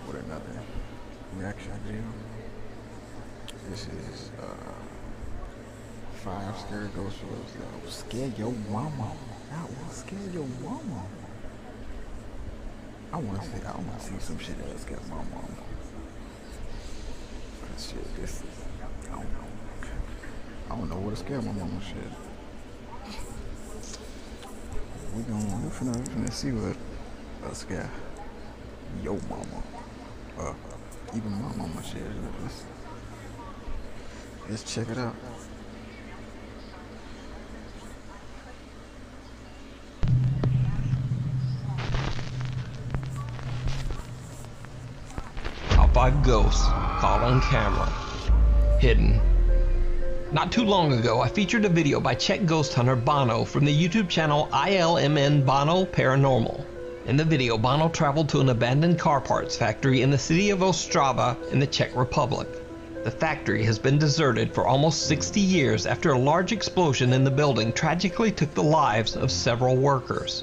with another reaction video. This is 5 scary ghost shows that will scare your mama. That will scare your mama. I wanna see some shit that will scare my mama. But shit, this is, I don't know what to scare my mama shit. We finna see what scare your mama. Even my mama shit. Let's check it out. Top 5 ghosts caught on camera. Hidden. Not too long ago, I featured a video by Czech ghost hunter Bono from the YouTube channel ILMN Bono Paranormal. In the video, Bono traveled to an abandoned car parts factory in the city of Ostrava in the Czech Republic. The factory has been deserted for almost 60 years after a large explosion in the building tragically took the lives of several workers.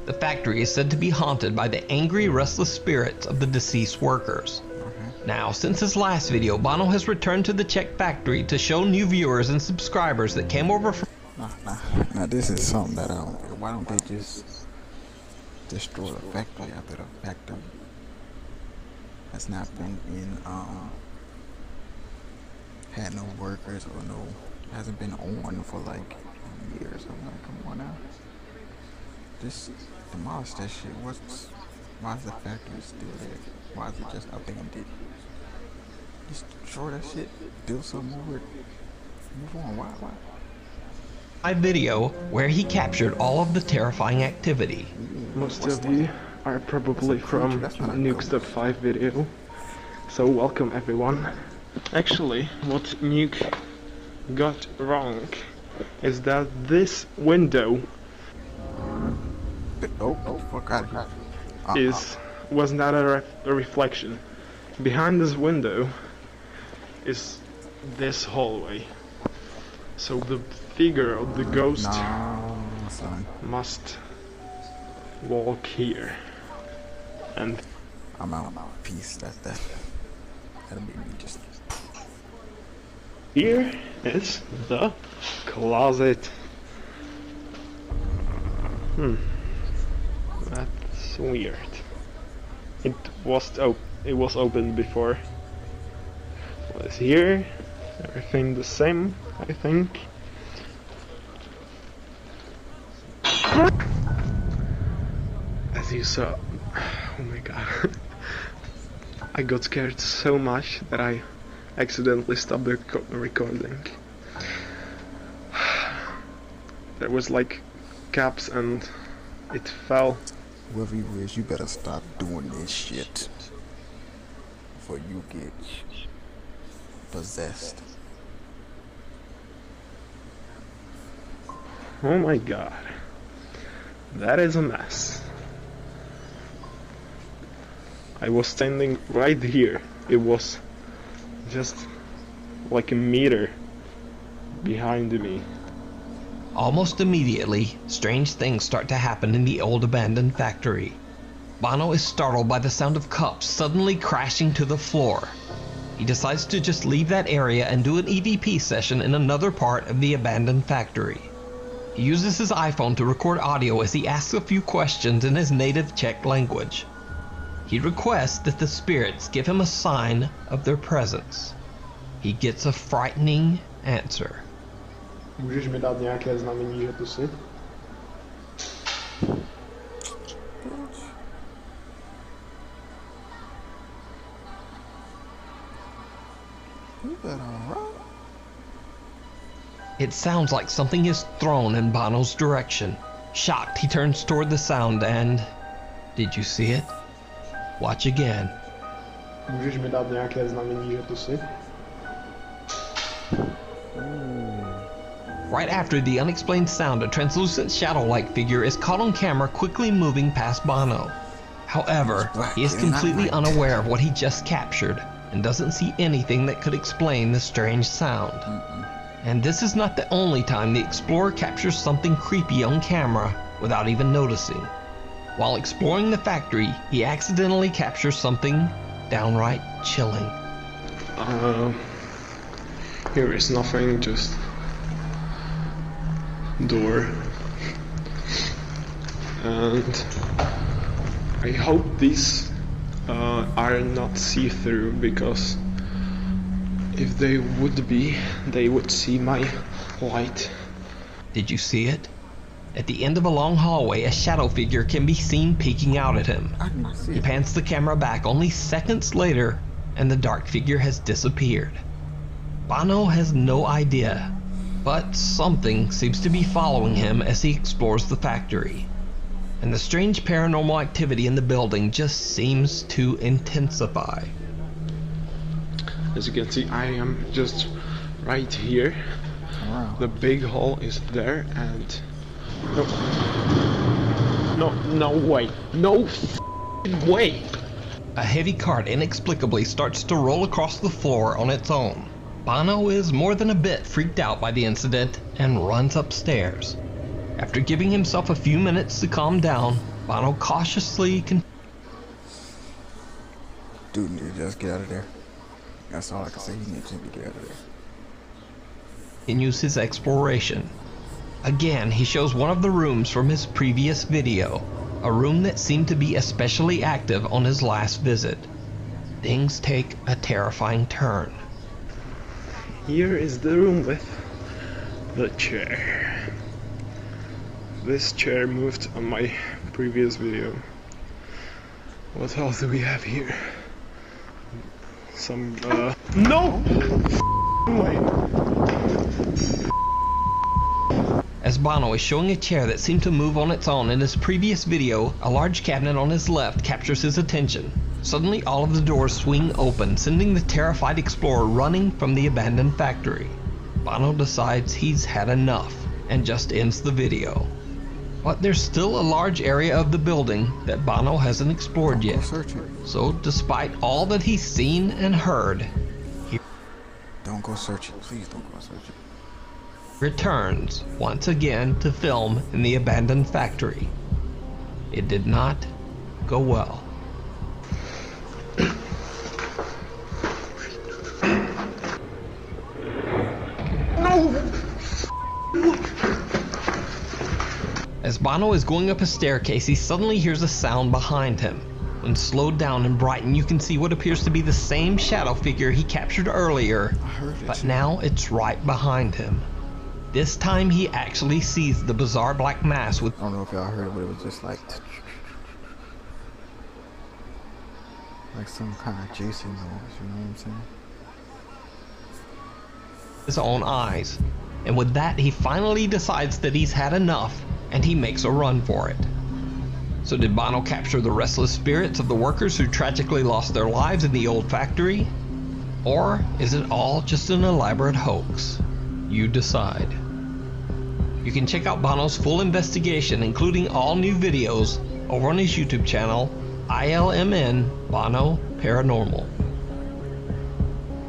The factory is said to be haunted by the angry, restless spirits of the deceased workers. Now, since his last video, Bono has returned to the Czech factory to show new viewers and subscribers that came over from... Now this is something that I don't get. Why don't they just destroy the factory after the factory has not been in, had no workers or hasn't been on for like years? I'm like, come on now. Just demolish that shit. Why is the factory still there? Why is it just abandoned? Just destroy that shit. Do something with it. Move on. Why? A video where he captured all of the terrifying activity. Most of you are probably from Nuke Step 5 video, so welcome everyone. Actually, what Nuke got wrong is that this window fuck out of here. was not a reflection. Behind this window is this hallway. So the figure of the ghost must walk here. And I'm out. Peace. That'll be me just. here is the closet. That's weird. It was open before. What is here? Everything the same, I think. As you saw, oh my god, I got scared so much that I accidentally stopped the recording. There was like caps and it fell. Whoever you is, you better stop doing this shit before you get possessed. Oh my god, that is a mess. I was standing right here. It was just like a meter behind me. Almost immediately, strange things start to happen in the old abandoned factory. Bono is startled by the sound of cups suddenly crashing to the floor. He decides to just leave that area and do an EVP session in another part of the abandoned factory. He uses his iPhone to record audio as he asks a few questions in his native Czech language. He requests that the spirits give him a sign of their presence. He gets a frightening answer. Můžeš mi dát nějaké znamení, že tu jsi? It sounds like something is thrown in Bono's direction. Shocked, he turns toward the sound and... Did you see it? Watch again. Můžeš mi dát nějaké znamení, že tu jsi? Right after the unexplained sound, a translucent shadow-like figure is caught on camera quickly moving past Bono. However, he is completely unaware of what he just captured and doesn't see anything that could explain the strange sound. And this is not the only time the explorer captures something creepy on camera without even noticing. While exploring the factory, he accidentally captures something downright chilling. Here is nothing, just door. And I hope these are not see-through, because if they would be, they would see my light. Did you see it? At the end of a long hallway, a shadow figure can be seen peeking out at him. I didn't see He it. pans the camera back only seconds later, and the dark figure has disappeared. Bono has no idea, but something seems to be following him as he explores the factory. And the strange paranormal activity in the building just seems to intensify. As you can see, I am just right here. Wow. The big hole is there, and no way, no f***ing way. A heavy cart inexplicably starts to roll across the floor on its own. Bono is more than a bit freaked out by the incident and runs upstairs. After giving himself a few minutes to calm down, Bono cautiously Dude need to just get out of there. That's all I can say. He needs to get out of there. continues his exploration. Again, he shows one of the rooms from his previous video, a room that seemed to be especially active on his last visit. Things take a terrifying turn. Here is the room with the chair. This chair moved on my previous video. What else do we have here? Some, no! Way. As Bono is showing a chair that seemed to move on its own in his previous video, a large cabinet on his left captures his attention. Suddenly, all of the doors swing open, sending the terrified explorer running from the abandoned factory. Bono decides he's had enough and just ends the video. But there's still a large area of the building that Bono hasn't explored Go yet. search it. So despite all that he's seen and heard, he Don't go search it. Please don't go search it. returns once again to film in the abandoned factory. It did not go well. As Bono is going up a staircase, he suddenly hears a sound behind him. When slowed down and brightened, you can see what appears to be the same shadow figure he captured earlier, I heard it. but now it's right behind him. This time he actually sees the bizarre black mass with I don't know if y'all heard it, but it was just like some kind of Jason noise, you know what I'm saying? his own eyes. And with that, he finally decides that he's had enough, and he makes a run for it. So did Bono capture the restless spirits of the workers who tragically lost their lives in the old factory? Or is it all just an elaborate hoax? You decide. You can check out Bono's full investigation, including all new videos, over on his YouTube channel, ILMN Bono Paranormal.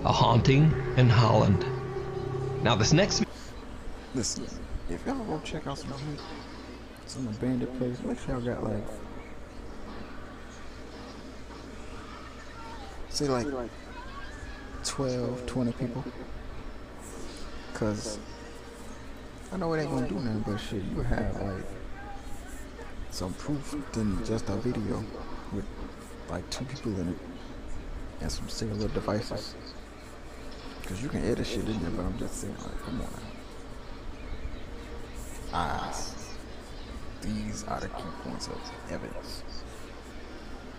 A haunting in Holland. Now this next Listen, if y'all go check out some abandoned place, make sure y'all got like, say like 12, 20 people. Cause I know it ain't gonna do nothing, but shit, you have like some proof than just a video with like 2 people in it and some cellular devices. Cause you can edit shit in there, but I'm just saying, like, come on now. These are the key points of evidence.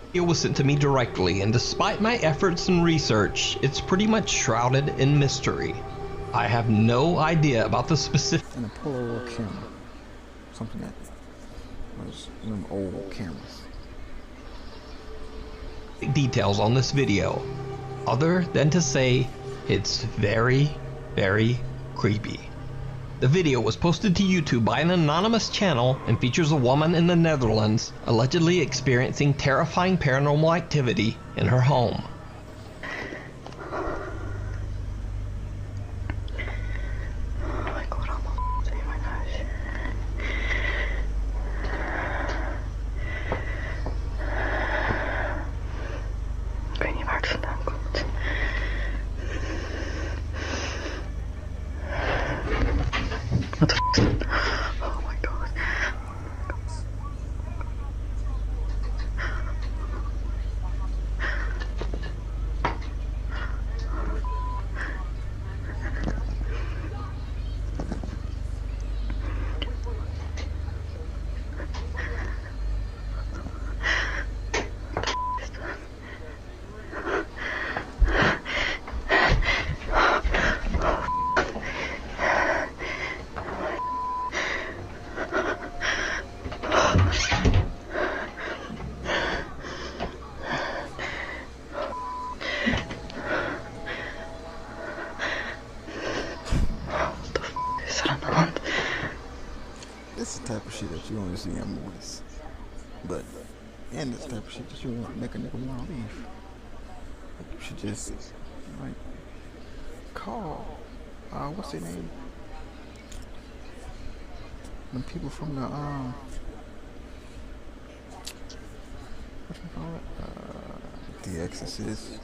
video was sent to me directly, and despite my efforts and research, it's pretty much shrouded in mystery. I have no idea about the specific And a Polaroid camera. Something that was one of them old cameras. details on this video, other than to say it's very, very creepy. The video was posted to YouTube by an anonymous channel and features a woman in the Netherlands allegedly experiencing terrifying paranormal activity in her home. Ik weet niet waar What the f is det en hand? This is the type of shit that you only see in movies. But, and this type of shit that you want to make a nigga want to leave. Like, you should just, like, call, what's their name? When people from the, what you call it? The Exorcist,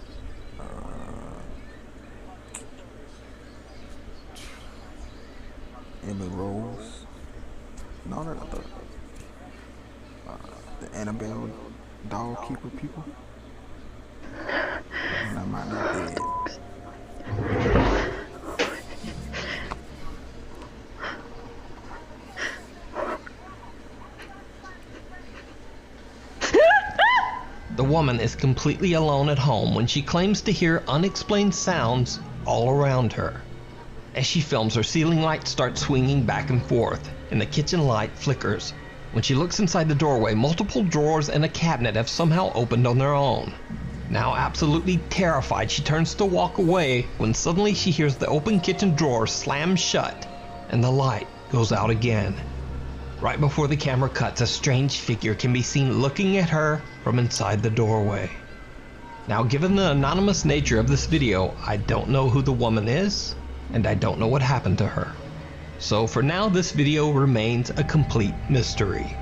Emily Rose, and all that other, the Annabelle doll keeper people. And I might not be dead. The woman is completely alone at home when she claims to hear unexplained sounds all around her. As she films, her ceiling light starts swinging back and forth, and the kitchen light flickers. When she looks inside the doorway, multiple drawers and a cabinet have somehow opened on their own. Now absolutely terrified, she turns to walk away when suddenly she hears the open kitchen drawer slam shut and the light goes out again. Right before the camera cuts, a strange figure can be seen looking at her from inside the doorway. Now, given the anonymous nature of this video, I don't know who the woman is, and I don't know what happened to her. So for now, this video remains a complete mystery.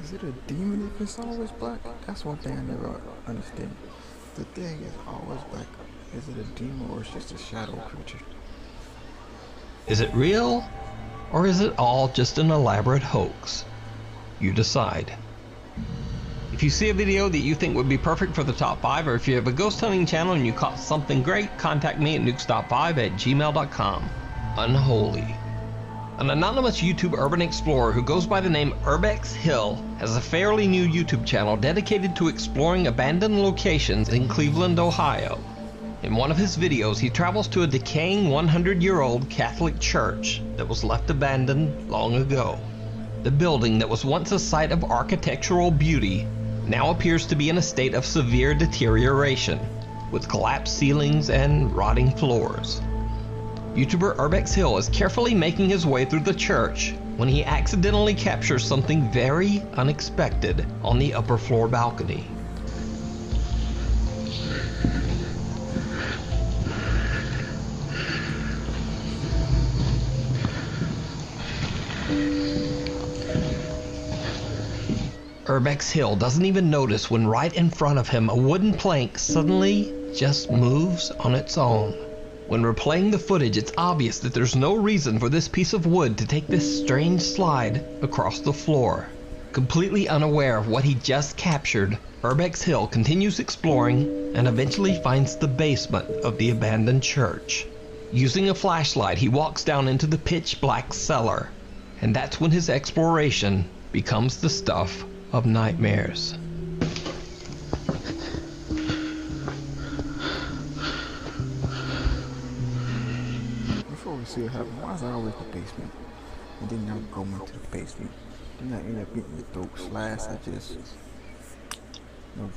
Is it a demon if it's always black? That's one thing I never understand. The thing is always black. Is it a demon or it's just a shadow creature? Is it real? Or is it all just an elaborate hoax? You decide. If you see a video that you think would be perfect for the top 5, or if you have a ghost hunting channel and you caught something great, contact me at nukestop5@gmail.com. Unholy. An anonymous YouTube urban explorer who goes by the name Urbex Hill has a fairly new YouTube channel dedicated to exploring abandoned locations in Cleveland, Ohio. In one of his videos, he travels to a decaying 100-year-old Catholic church that was left abandoned long ago. The building that was once a site of architectural beauty now appears to be in a state of severe deterioration, with collapsed ceilings and rotting floors. YouTuber Urbex Hill is carefully making his way through the church when he accidentally captures something very unexpected on the upper floor balcony. Urbex Hill doesn't even notice when right in front of him a wooden plank suddenly just moves on its own. When replaying the footage, it's obvious that there's no reason for this piece of wood to take this strange slide across the floor. Completely unaware of what he just captured, Urbex Hill continues exploring and eventually finds the basement of the abandoned church. Using a flashlight, he walks down into the pitch black cellar, and that's when his exploration becomes the stuff of nightmares. Before we see what happens, why is it always the basement? And then y'all go into the basement. Then I end up getting your throat slashed. I just,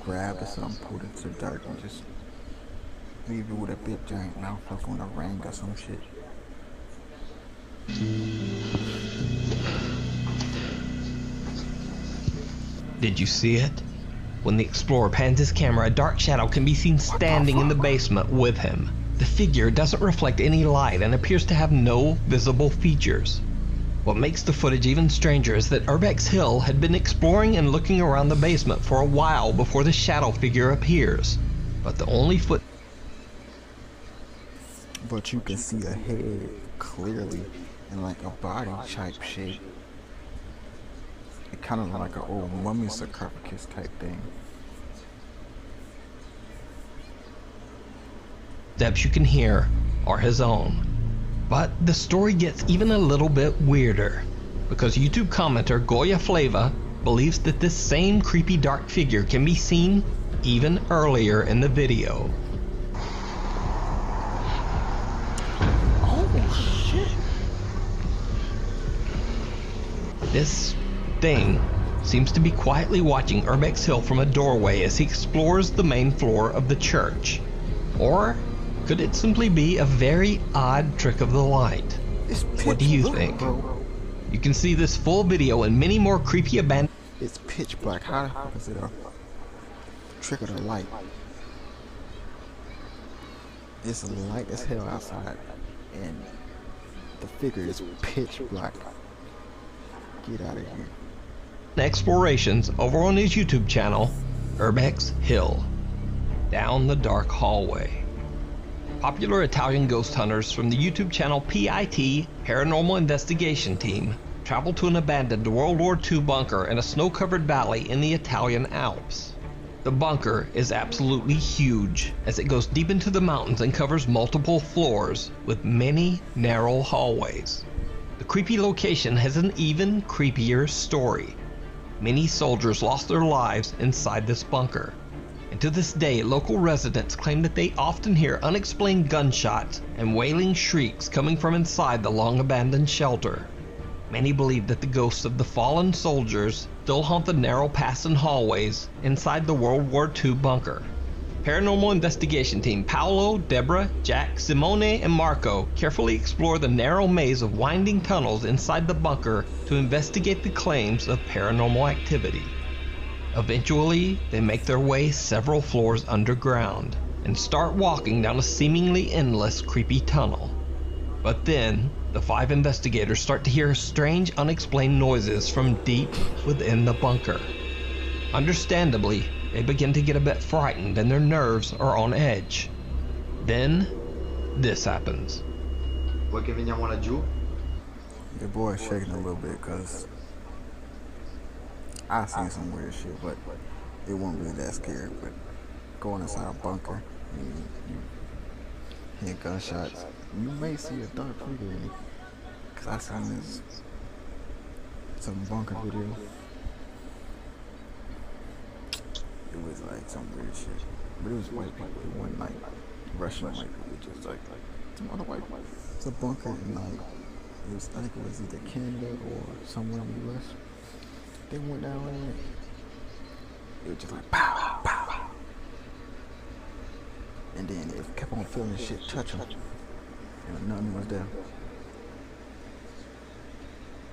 grab or something, put it to the dirt, and just leave it with a big giant mouth like on a ring or some shit. Did you see it? When the explorer pans his camera, a dark shadow can be seen standing in the basement with him. The figure doesn't reflect any light and appears to have no visible features. What makes the footage even stranger is that Urbex Hill had been exploring and looking around the basement for a while before the shadow figure appears. But the only But you can see a head clearly in like a body type shape. It kind of like an old mummy sarcophagus type thing. steps you can hear are his own. But the story gets even a little bit weirder, because YouTube commenter Goya Flava believes that this same creepy dark figure can be seen even earlier in the video. Oh shit! This thing seems to be quietly watching Urbex Hill from a doorway as he explores the main floor of the church. Or could it simply be a very odd trick of the light? What do you think? You can see this full video and many more creepy abandoned... It's pitch black. How is it a trick of the light? It's light as hell outside, and the figure is pitch black. Get out of here. Explorations over on his YouTube channel, Urbex Hill. Down the dark hallway. Popular Italian ghost hunters from the YouTube channel PIT, Paranormal Investigation Team, travel to an abandoned World War II bunker in a snow-covered valley in the Italian Alps. The bunker is absolutely huge, as it goes deep into the mountains and covers multiple floors, with many narrow hallways. The creepy location has an even creepier story. Many soldiers lost their lives inside this bunker. And to this day, local residents claim that they often hear unexplained gunshots and wailing shrieks coming from inside the long-abandoned shelter. Many believe that the ghosts of the fallen soldiers still haunt the narrow paths and hallways inside the World War II bunker. Paranormal Investigation Team Paolo, Deborah, Jack, Simone, and Marco carefully explore the narrow maze of winding tunnels inside the bunker to investigate the claims of paranormal activity. Eventually, they make their way several floors underground and start walking down a seemingly endless creepy tunnel. But then, the 5 investigators start to hear strange, unexplained noises from deep within the bunker. Understandably, they begin to get a bit frightened and their nerves are on edge. Then, this happens. Vuoi che veniamo laggiù? Your boy's shaking a little bit because I seen some weird shit, but it wasn't really that scary. But going inside a bunker, you hear gunshots, you may see a dark figure in it. Cause I seen this some bunker video. It was like some weird shit, but it was white people. It wasn't like Russian white people, just like some other white people. It's a bunker in like it was, I think it was either Canada or somewhere in the US. They went down in it. It was just like pow, pow, pow. And then it kept on feeling shit touch them. And nothing was there.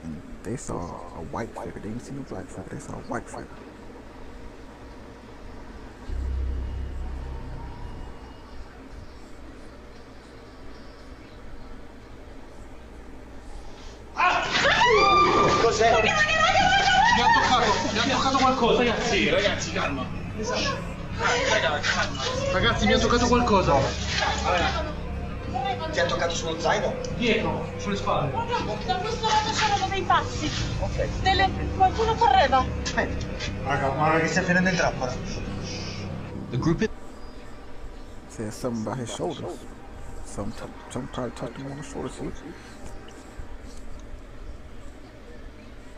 And they saw a white figure. They didn't see no black figure. They saw a white figure. Cos'è? Mi ha toccato qualcosa, ragazzi, calma. Ragazzi, mi ha toccato qualcosa. Ti ha toccato sullo zaino? Dietro, sulle spalle. Da questo lato c'erano dei passi. Qualcuno correva. Raga, guarda che stai finendo in trappola. The group Said something about his shoulders. Some probably touched him on the shoulder. See?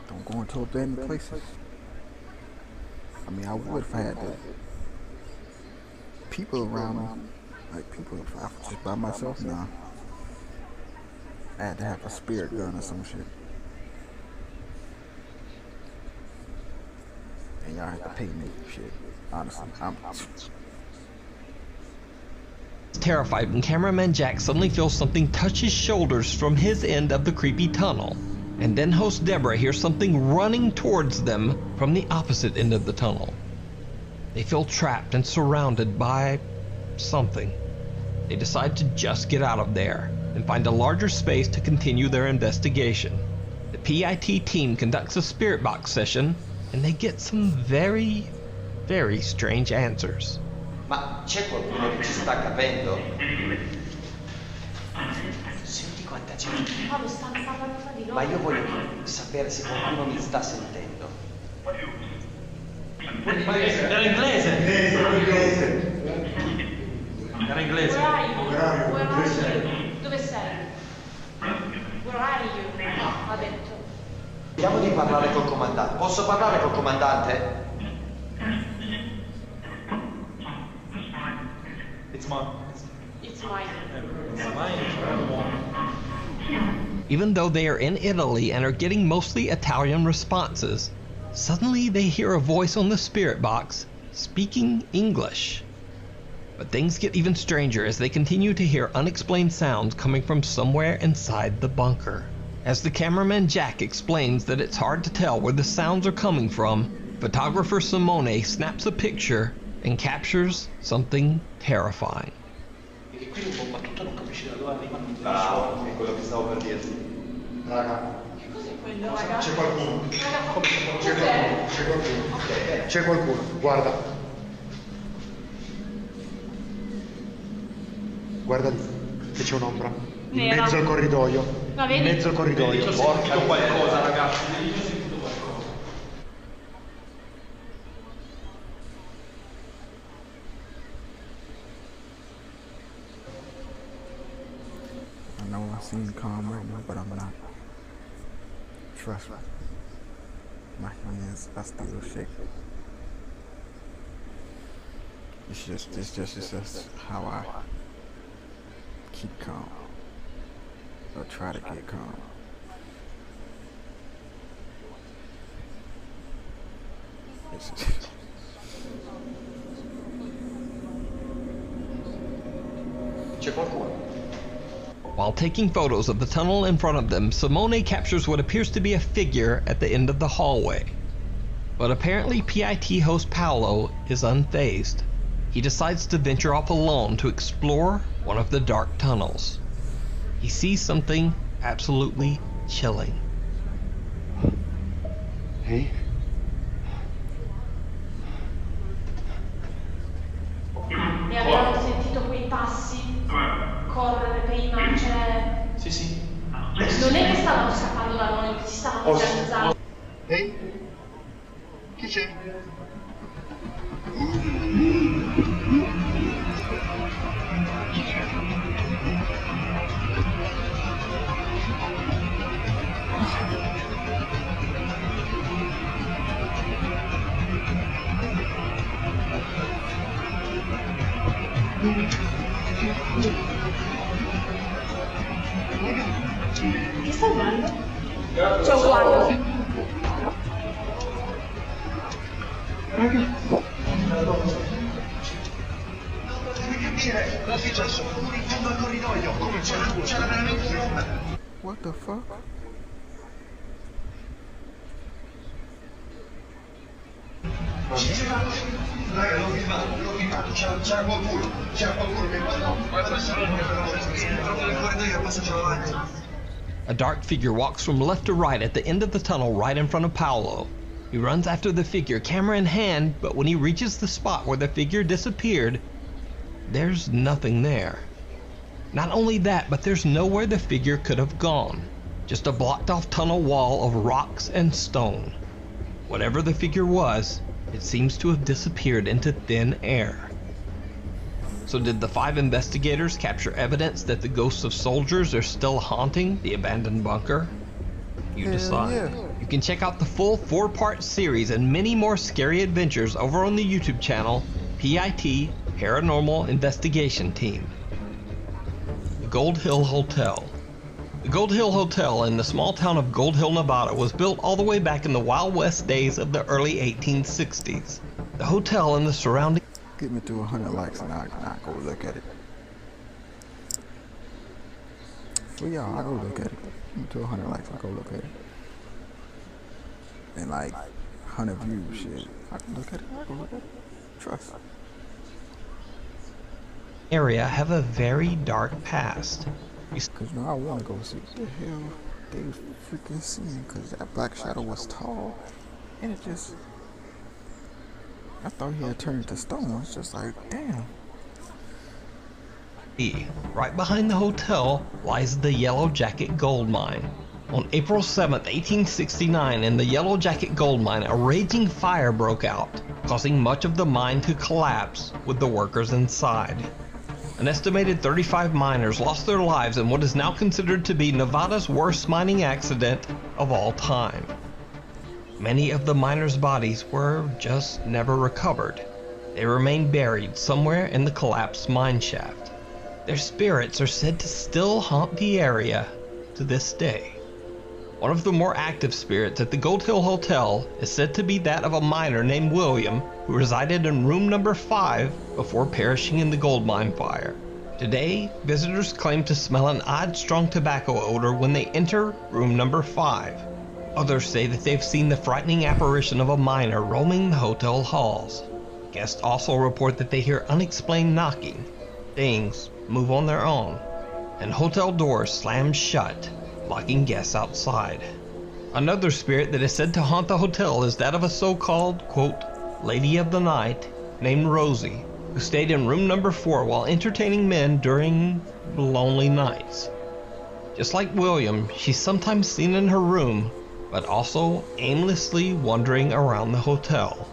Don't go into abandoned places. I mean, I would if I had the people around me. Like people, if I was just by myself, nah. I had to have a spirit gun or some shit. And y'all have to pay me shit. Honestly, I'm terrified when cameraman Jack suddenly feels something touch his shoulders from his end of the creepy tunnel. And then host Deborah hears something running towards them from the opposite end of the tunnel. They feel trapped and surrounded by something. They decide to just get out of there and find a larger space to continue their investigation. The PIT team conducts a spirit box session and they get some very, very strange answers. Ma c'è qualcuno che ci sta capendo? Senti quanta gente. Ma io voglio sapere se qualcuno mi sta sentendo. Era inglese. Era inglese. Dove sei? Where are you? Ha detto. Vediamo di parlare col comandante. Posso parlare col comandante? It's mine. It's mine. Even though they are in Italy and are getting mostly Italian responses, Suddenly they hear a voice on the spirit box speaking English. But things get even stranger as they continue to hear unexplained sounds coming from somewhere inside the bunker. As the cameraman Jack explains that it's hard to tell where the sounds are coming from, photographer Simone snaps a picture and captures something terrifying. E qui un combattuto non capisce da dove arriva. Bravo, è quello che stavo per dirti. Raga. C'è qualcuno. C'è qualcuno, guarda. Guarda lì, che c'è un'ombra. In mezzo al corridoio. La vedi? In mezzo al corridoio. Ho sentito qualcosa, ragazzi. Io ho sentito qualcosa. I know I seem calm right now, but I'm not. Trust me. My hands, I still shake. It's just how I keep calm. Or try to get calm. It's just C'è qualcuno. While taking photos of the tunnel in front of them, Simone captures what appears to be a figure at the end of the hallway. But apparently PIT host Paolo is unfazed. He decides to venture off alone to explore one of the dark tunnels. He sees something absolutely chilling. Ehi? E avevamo sentito quei passi correre prima, cioè... Sì. Non è che stavano scappando da noi, che ci stavano organizzando. Ehi? Chi c'è? Che stai andando? C'è un guardo. what the fuck? Raga, l'ho filmato, c'era qualcuno che nel corridoio è passato avanti. A dark figure walks from left to right at the end of the tunnel right in front of Paolo. He runs after the figure, camera in hand, but when he reaches the spot where the figure disappeared, there's nothing there. Not only that, but there's nowhere the figure could have gone. Just a blocked off tunnel wall of rocks and stone. Whatever the figure was, it seems to have disappeared into thin air. So did the 5 investigators capture evidence that the ghosts of soldiers are still haunting the abandoned bunker? You Hell decide. yeah. You can check out the full 4-part series and many more scary adventures over on the YouTube channel PIT Paranormal Investigation Team. The Gold Hill Hotel. The Gold Hill Hotel in the small town of Gold Hill, Nevada was built all the way back in the Wild West days of the early 1860s. The hotel and the surrounding... Get me to 100 likes and I'll go look at it. For y'all, I'll go look at it. Get me to 100 likes, I'll go look at it. And like 100 views, shit. I can look at it, I'll go look at it. Trust. area have a very dark past. Cause I want to go see what the hell they was freaking seeing, cause that black shadow was tall, and it just, I thought he had turned to stone. It's just like, damn. Right behind the hotel lies the Yellow Jacket Gold Mine. On April 7th, 1869, in the Yellow Jacket Gold Mine, a raging fire broke out, causing much of the mine to collapse with the workers inside. An estimated 35 miners lost their lives in what is now considered to be Nevada's worst mining accident of all time. Many of the miners' bodies were just never recovered. They remain buried somewhere in the collapsed mine shaft. Their spirits are said to still haunt the area to this day. One of the more active spirits at the Gold Hill Hotel is said to be that of a miner named William, who resided in room number 5 before perishing in the gold mine fire. Today, visitors claim to smell an odd, strong tobacco odor when they enter room number 5. Others say that they've seen the frightening apparition of a miner roaming the hotel halls. Guests also report that they hear unexplained knocking, things move on their own, and hotel doors slam shut, locking guests outside. Another spirit that is said to haunt the hotel is that of a so-called, quote, lady of the night named Rosie, who stayed in room number 4 while entertaining men during lonely nights. Just like William, she's sometimes seen in her room, but also aimlessly wandering around the hotel.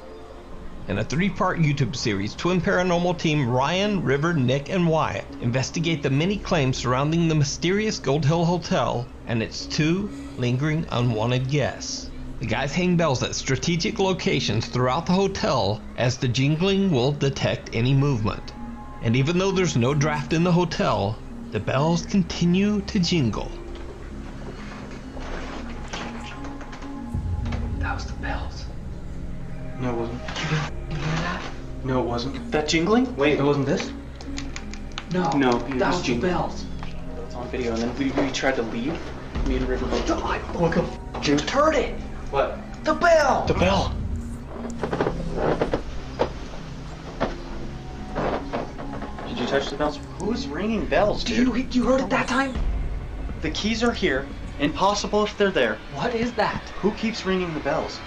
In a 3-part YouTube series, Twin Paranormal team Ryan, River, Nick, and Wyatt investigate the many claims surrounding the mysterious Gold Hill Hotel and its 2 lingering unwanted guests. The guys hang bells at strategic locations throughout the hotel as the jingling will detect any movement. And even though there's no draft in the hotel, the bells continue to jingle. That was the bells. No, it wasn't. You hear that? No, it wasn't. That jingling? Wait, it wasn't this? No. No, that was the bells. It's on video, and then we tried to leave. Me and River both. Look, I just heard it. What? The bell. The bell. Did you touch the bells? Who's ringing bells, dude? You heard it that time? The keys are here. Impossible if they're there. What is that? Who keeps ringing the bells?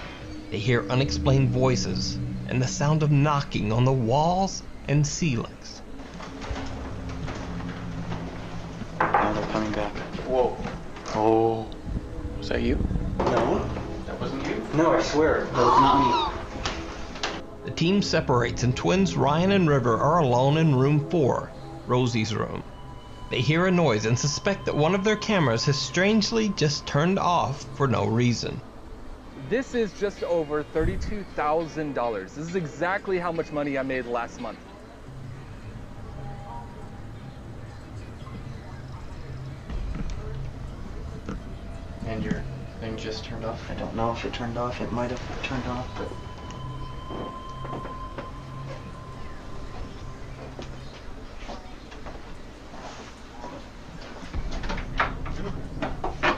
They hear unexplained voices and the sound of knocking on the walls and ceilings. Now they're coming back. Whoa. Oh. Was that you? No. That wasn't you? No, I swear. That was not me. The team separates and twins Ryan and River are alone in room 4, Rosie's room. They hear a noise and suspect that one of their cameras has strangely just turned off for no reason. This is just over $32,000. This is exactly how much money I made last month. And your thing just turned off? I don't know if it turned off. It might have turned off, but...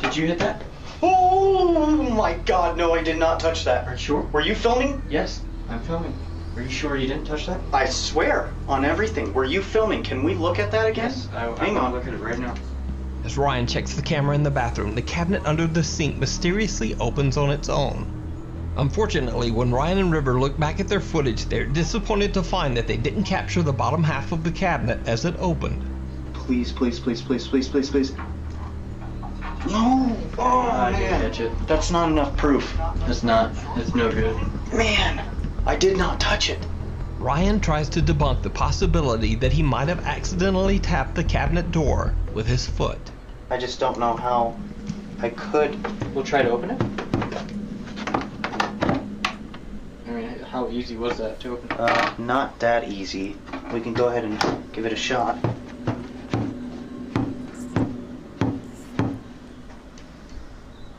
Did you hit that? Oh my god, no, I did not touch that. Are you sure? Were you filming? Yes, I'm filming. Are you sure you didn't touch that? I swear, on everything. Were you filming? Can we look at that again? Yes, hang on. Look at it right now. As Ryan checks the camera in the bathroom, the cabinet under the sink mysteriously opens on its own. Unfortunately, when Ryan and River look back at their footage, they're disappointed to find that they didn't capture the bottom half of the cabinet as it opened. Please, please, please, please, please, please, please. No! Oh, man. I didn't touch it. That's not enough proof. It's not. It's no good. Man! I did not touch it. Ryan tries to debunk the possibility that he might have accidentally tapped the cabinet door with his foot. I just don't know how I could. We'll try to open it. I mean, how easy was that to open? Not that easy. We can go ahead and give it a shot.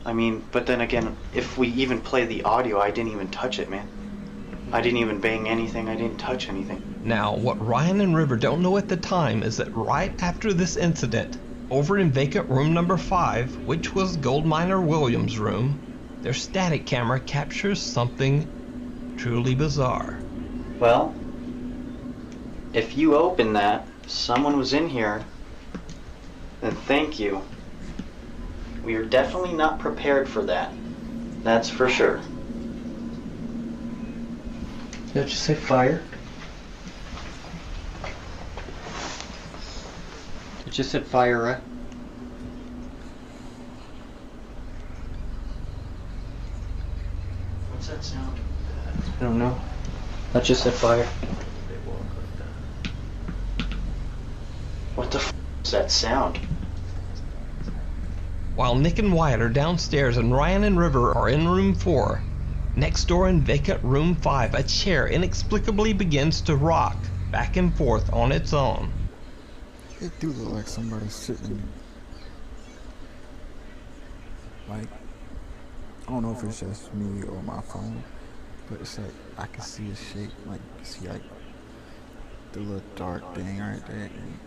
I mean, but then again, if we even play the audio, I didn't even touch it, man. I didn't even bang anything. I didn't touch anything. Now, what Ryan and River don't know at the time is that right after this incident, over in vacant room number 5, which was Gold Miner Williams' room, their static camera captures something truly bizarre. Well, if you open that, someone was in here, then thank you. We are definitely not prepared for that. That's for sure. Did it just say fire? It just said fire, right? What's that sound? I don't know. That just said fire. What the f is that sound? While Nick and Wyatt are downstairs and Ryan and River are in room 4, next door in vacant room 5, a chair inexplicably begins to rock back and forth on its own. It do look like somebody's sitting like I don't know if it's just me or my phone, but it's like I can see a shape, like see like the little dark thing right there. And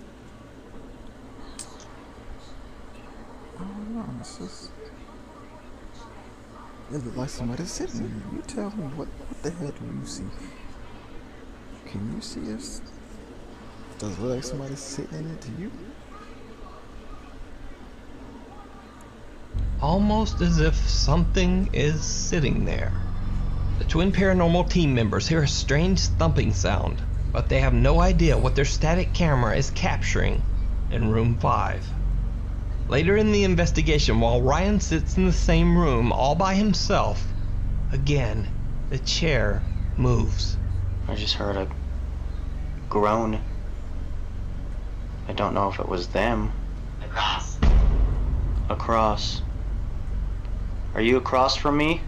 I don't know, it's just, it looks like somebody's sitting in it. You tell me, what the hell do you see? Can you see us? Does it look like somebody's sitting in it to you? Almost as if something is sitting there. The twin paranormal team members hear a strange thumping sound, but they have no idea what their static camera is capturing in room 5. Later in the investigation, while Ryan sits in the same room all by himself, again, the chair moves. I just heard a groan. I don't know if it was them. Across. Are you across from me?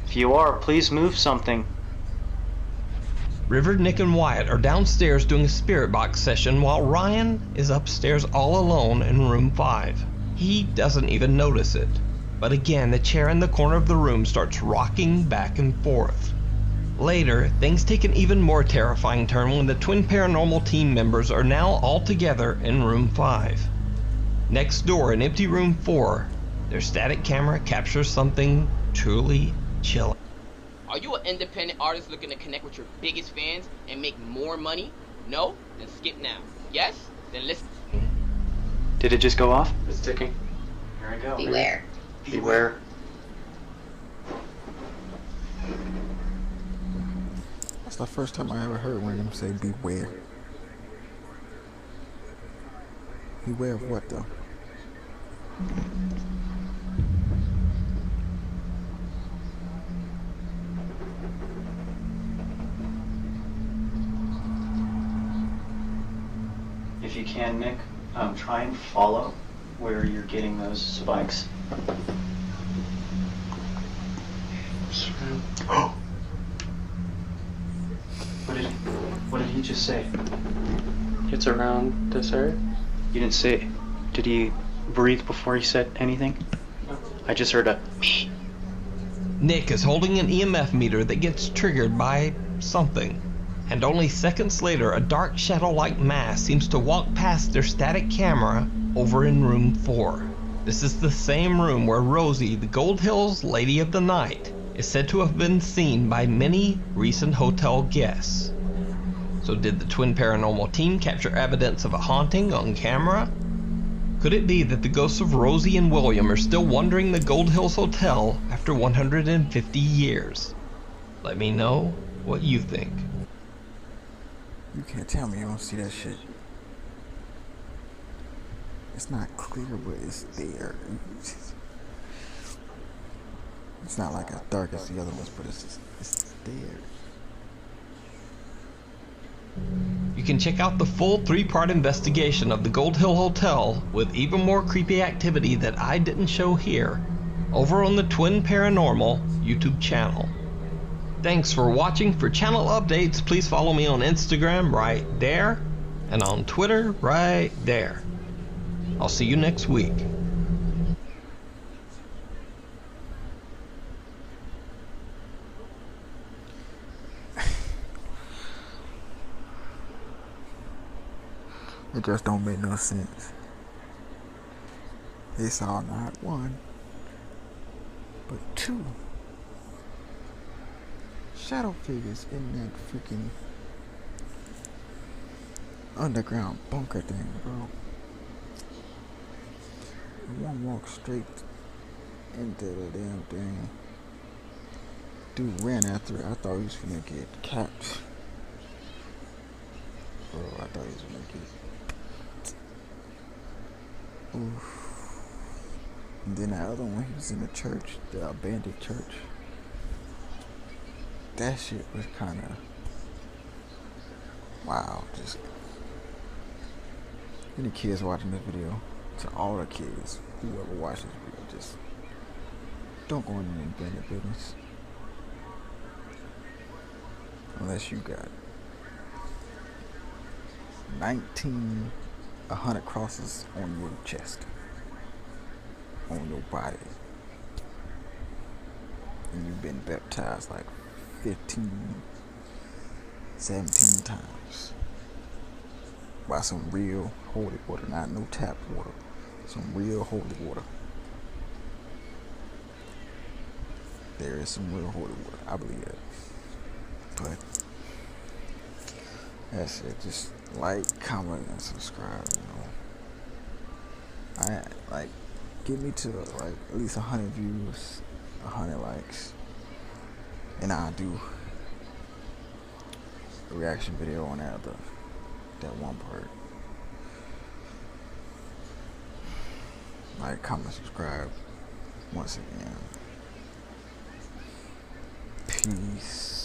If you are, please move something. River, Nick, and Wyatt are downstairs doing a spirit box session while Ryan is upstairs all alone in room 5. He doesn't even notice it. But again, the chair in the corner of the room starts rocking back and forth. Later, things take an even more terrifying turn when the twin paranormal team members are now all together in room 5. Next door, in empty room 4, their static camera captures something truly chilling. Are you an independent artist looking to connect with your biggest fans and make more money? No? Then skip now. Yes? Then listen. Did it just go off? It's ticking. Here I go. Beware. Beware. That's the first time I ever heard one of them say beware. Beware of what though? If you can, Nick, try and follow where you're getting those spikes. What did he just say? It's around this area. You didn't say. Did he breathe before he said anything? No. I just heard a me. Nick is holding an EMF meter that gets triggered by something. And only seconds later, a dark shadow-like mass seems to walk past their static camera over in room 4. This is the same room where Rosie, the Gold Hills Lady of the Night, is said to have been seen by many recent hotel guests. So did the twin paranormal team capture evidence of a haunting on camera? Could it be that the ghosts of Rosie and William are still wandering the Gold Hills Hotel after 150 years? Let me know what you think. You can't tell me you don't see that shit. It's not clear, but it's there. It's not like as dark as the other ones, but it's there. You can check out the full 3-part investigation of the Gold Hill Hotel with even more creepy activity that I didn't show here over on the Twin Paranormal YouTube channel. Thanks for watching. For channel updates, please follow me on Instagram right there and on Twitter right there. I'll see you next week. It just don't make no sense. They saw not 1, but 2 shadow figures in that freaking underground bunker thing, bro. One walked straight into the damn thing. Dude ran after it. I thought he was gonna get capped. Bro, I thought he was gonna get. Oof. And then the other one, he was in the church, the abandoned church. That shit was kind of wow. Just any kids watching this video, to all the kids, whoever watches this video, just don't go in and invent the business unless you got 100 crosses on your chest, on your body. and you've been baptized like 15, 17 times by some real holy water, not no tap water, some real holy water. There is some real holy water, I believe that. But that's it. Just like, comment, and subscribe. I like, get me to like at least 100 views, 100 likes, and I'll do a reaction video on that one part. Like, comment, subscribe. Once again, peace.